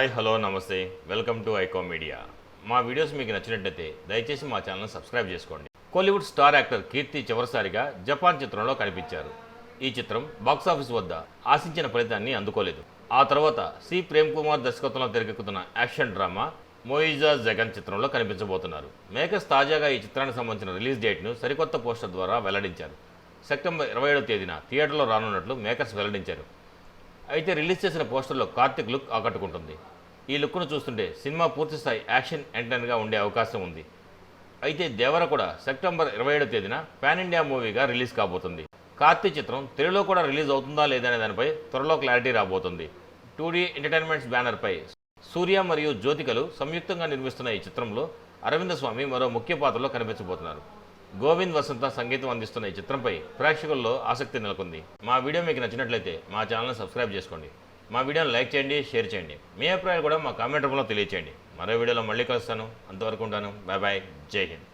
Hi hello నమస్తే welcome to iQOO media. మా videos మీకు నచ్చినట్లయితే దయచేసి మా ఛానల్ని సబ్స్క్రైబ్ చేసుకోండి. కోలీవుడ్ స్టార్ యాక్టర్ కీర్తి చివరిసారిగా జపాన్ చిత్రంలో కనిపించారు. ఈ చిత్రం బాక్సాఫీస్ వద్ద ఆశించిన ఫలితాన్ని అందుకోలేదు. ఆ తర్వాత సి ప్రేమ్ కుమార్ దర్శకత్వంలో తెరకెక్కుతున్న యాక్షన్ డ్రామా మోయిజా జగన్ చిత్రంలో కనిపించబోతున్నారు. మేకర్స్ తాజాగా ఈ చిత్రానికి సంబంధించిన రిలీజ్ డేట్ను సరికొత్త పోస్టర్ ద్వారా వెల్లడించారు. సెప్టెంబర్ 27వ తేదీన థియేటర్లో రానున్నట్లు మేకర్స్ వెల్లడించారు. అయితే రిలీజ్ చేసిన పోస్టర్లో కార్తిక్ లుక్ ఆకట్టుకుంటుంది. ఈ లుక్ను చూస్తుంటే సినిమా పూర్తిస్థాయి యాక్షన్ ఎంటర్టైనర్గా ఉండే అవకాశం ఉంది. అయితే దేవర కూడా సెప్టెంబర్ 27వ తేదీన పాన్ ఇండియా మూవీగా రిలీజ్ కాబోతుంది. కార్తీ చిత్రం తెలుగులో కూడా రిలీజ్ అవుతుందా లేదనే దానిపై త్వరలో క్లారిటీ రాబోతుంది. 2D ఎంటర్టైన్మెంట్స్ బ్యానర్పై సూర్య మరియు జ్యోతికలు సంయుక్తంగా నిర్మిస్తున్న ఈ చిత్రంలో అరవింద స్వామి మరో ముఖ్య పాత్రలో కనిపించబోతున్నారు. గోవింద్ వసంత సంగీతం అందిస్తున్న ఈ చిత్రంపై ప్రేక్షకుల్లో ఆసక్తి నెలకొంది. మా వీడియో మీకు నచ్చినట్లయితే మా ఛానల్ని సబ్స్క్రైబ్ చేసుకోండి. మా వీడియోని లైక్ చేయండి, షేర్ చేయండి. మీ అభిప్రాయాలు కూడా మా కామెంట్ రూపంలో తెలియచేయండి. మరో వీడియోలో మళ్ళీ కలుస్తాను. అంతవరకు ఉంటాను. Bye bye. జై హింద్.